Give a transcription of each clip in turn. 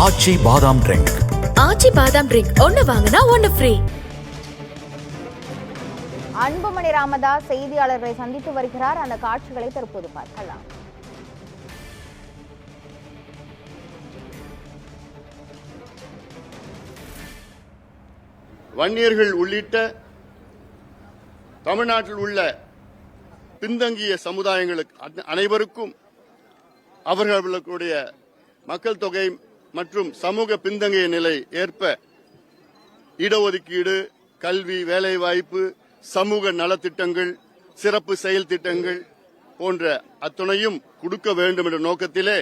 ஆச்சி பாதாம் ட்ரிங்க். ஆச்சி பாதாம் ட்ரிங்க் ஒன்னு வாங்கினா ஒன்னு ஃப்ரீ. அன்புமணி ராமதாஸ் செய்தியாளர்களை சந்தித்து வருகிறார். அந்த காட்சிகளை தற்போது பார்க்கலாம். வன்னியர்கள் உள்ளிட்ட தமிழ்நாட்டில் உள்ள பின்தங்கிய சமுதாயங்களுக்கு அனைவருக்கும் அவர்களுடைய மக்கள் தொகை மற்றும் சமூக பின்தங்கிய நிலை ஏற்ப இடஒதுக்கீடு, கல்வி, வேலைவாய்ப்பு, சமூக நலத்திட்டங்கள், சிறப்பு செயல் திட்டங்கள் போன்ற அத்துணையும் கொடுக்க வேண்டும் என்ற நோக்கத்திலே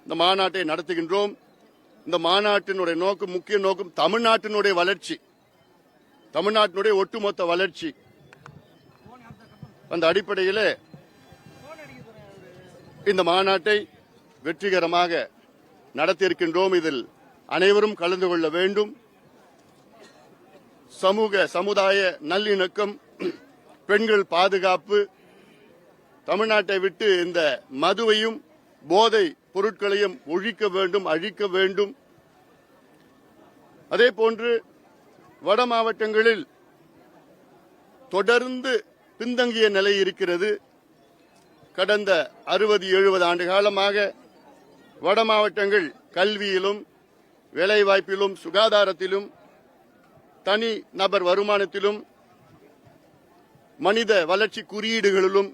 இந்த மாநாட்டை நடத்துகின்றோம். இந்த மாநாட்டினுடைய நோக்கம், முக்கிய நோக்கம் தமிழ்நாட்டினுடைய வளர்ச்சி, தமிழ்நாட்டினுடைய ஒட்டுமொத்த வளர்ச்சி. அந்த அடிப்படையில் இந்த மாநாட்டை வெற்றிகரமாக நடத்தியிருக்கின்றோம். இதில் அனைவரும் கலந்து கொள்ள வேண்டும். சமுதாய நல்லிணக்கம், பெண்கள் பாதுகாப்பு, தமிழ்நாட்டை விட்டு இந்த மதுவையும் போதை பொருட்களையும் ஒழிக்க வேண்டும், அழிக்க வேண்டும். அதே போன்று வட மாவட்டங்களில் தொடர்ந்து பின்தங்கிய நிலை இருக்கிறது. கடந்த 60-70 ஆண்டு காலமாக வட மாவட்டங்கள் கல்வியிலும், வேலைவாய்ப்பிலும், சுகாதாரத்திலும், தனி நபர் வருமானத்திலும், மனித வளர்ச்சி குறியீடுகளிலும்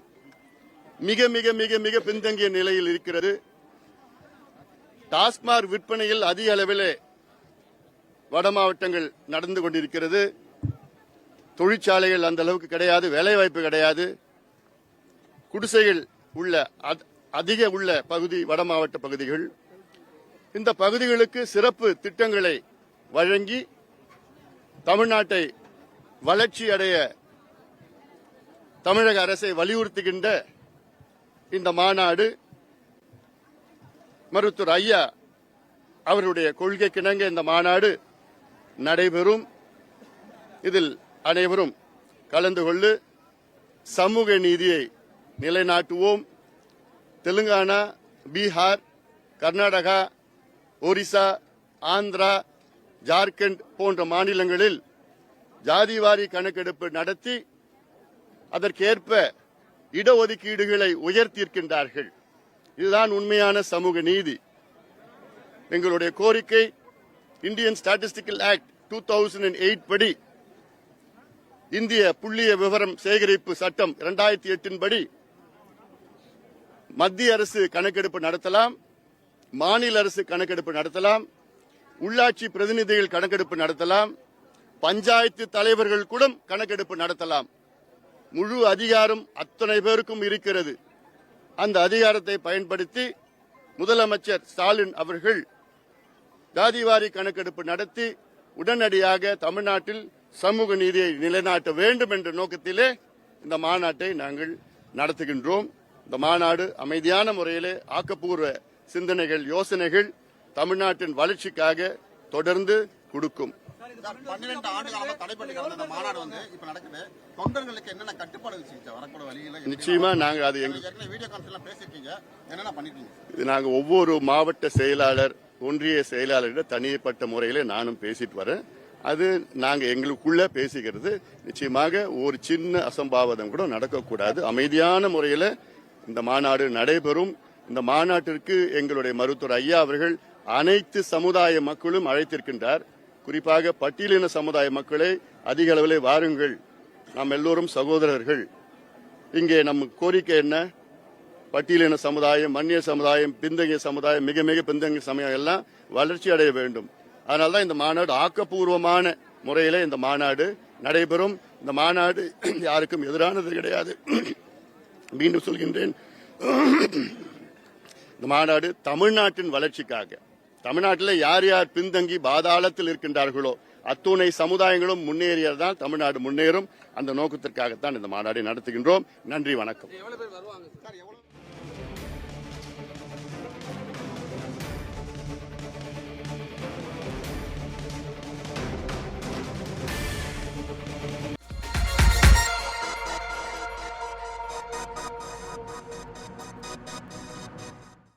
மிக மிக மிக மிக பின்தங்கிய நிலையில் இருக்கிறது. டாஸ்மாக் விற்பனையில் அதிக அளவிலே வட மாவட்டங்கள் நடந்து கொண்டிருக்கிறது. தொழிற்சாலைகள் அந்த அளவுக்கு கிடையாது, வேலைவாய்ப்பு கிடையாது. குடிசைகள் உள்ள அதிக உள்ள பகுதி வட மாவட்ட பகுதிகள். இந்த பகுதிகளுக்கு சிறப்பு திட்டங்களை வழங்கி தமிழ்நாட்டை வளர்ச்சி அடைய தமிழக அரசை வலியுறுத்துகின்ற இந்த மாநாடு மருத்துவர் ஐயா அவருடைய கொள்கைக்கிணங்க இந்த மாநாடு நடைபெறும். இதில் அனைவரும் கலந்து கொண்டு சமூக நீதியை நிலைநாட்டுவோம். தெலுங்கானா, பீகார், கர்நாடகா, ஒரிசா, ஆந்திரா, ஜார்க்கண்ட் போன்ற மாநிலங்களில் ஜாதிவாரி கணக்கெடுப்பு நடத்தி அதற்கேற்ப இடஒதுக்கீடுகளை உயர்த்தியிருக்கின்றார்கள். இதுதான் உண்மையான சமூக நீதி. எங்களுடைய கோரிக்கை, இந்தியன் ஸ்டாட்டிஸ்டிக்கல் ஆக்ட் 2008 படி, இந்திய புள்ளிய விவரம் சேகரிப்பு சட்டம் 2008 படி மத்திய அரசு கணக்கெடுப்பு நடத்தலாம், மாநில அரசு கணக்கெடுப்பு நடத்தலாம், உள்ளாட்சி பிரதிநிதிகள் கணக்கெடுப்பு நடத்தலாம், பஞ்சாயத்து தலைவர்கள் கூட கணக்கெடுப்பு நடத்தலாம். முழு அதிகாரம் அத்தனை பேருக்கும் இருக்கிறது. அந்த அதிகாரத்தை பயன்படுத்தி முதலமைச்சர் ஸ்டாலின் அவர்கள் ஜாதிவாரி கணக்கெடுப்பு நடத்தி உடனடியாக தமிழ்நாட்டில் சமூக நீதியை நிலைநாட்ட வேண்டும் என்ற நோக்கத்திலே இந்த மாநாட்டை நாங்கள் நடத்துகின்றோம். இந்த மாநாடு அமைதியான முறையிலே ஆக்கப்பூர்வ சிந்தனைகள், யோசனைகள் தமிழ்நாட்டின் வளர்ச்சிக்காக தொடர்ந்து கொடுக்கும். 12 ஆண்டு காலமா தடைப்பட்டு கிடந்த மாநாடு இப்ப நடக்குது. தொண்டர்களுக்கு என்னென்ன கட்டுப்பாடு வரக்கூட வழியில நிச்சயமா நாங்க அது வீடியோ கான்ஃபரன்ஸ்ல பேசிருக்கீங்க, என்னென்ன பண்ணிருக்கீங்க? இது நாங்க ஒவ்வொரு மாவட்ட செயலாளர், ஒன்றிய செயலாளரிடம் தனிப்பட்ட முறையில நானும் பேசிட்டு வரேன். அது நாங்க எங்களுக்குள்ள பேசிக்கிறது. நிச்சயமாக ஒரு சின்ன அசம்பாவிதம் கூட நடக்கக்கூடாது. அமைதியான முறையில இந்த மாநாடு நடைபெறும். இந்த மாநாட்டிற்கு எங்களுடைய மருத்துவர் ஐயா அவர்கள் அனைத்து சமுதாய மக்களும் அழைத்திருக்கின்றார். குறிப்பாக பட்டியலின சமுதாய மக்களை அதிக அளவில் வாருங்கள், நாம் எல்லோரும் சகோதரர்கள். இங்கே நம்ம கோரிக்கை என்ன? பட்டியலின சமுதாயம், மன்னிய சமுதாயம், பின்தங்கிய சமுதாயம், மிக மிக பின்தங்கிய சமுதாயம் எல்லாம் வளர்ச்சி அடைய வேண்டும். அதனால்தான் இந்த மாநாடு ஆக்கப்பூர்வமான முறையில் இந்த மாநாடு நடைபெறும். இந்த மாநாடு யாருக்கும் எதிரானது கிடையாது. மீண்டும் சொல்கின்றேன், இந்த மாநாடு தமிழ்நாட்டின் வளர்ச்சிக்காக, தமிழ்நாட்டில் யார் யார் பின்தங்கி பாதாளத்தில் இருக்கின்றார்களோ அத்துணை சமுதாயங்களும் முன்னேறியதான் தமிழ்நாடு முன்னேறும். அந்த நோக்கத்திற்காகத்தான் இந்த மாநாட்டை நடத்துகின்றோம். நன்றி, வணக்கம்.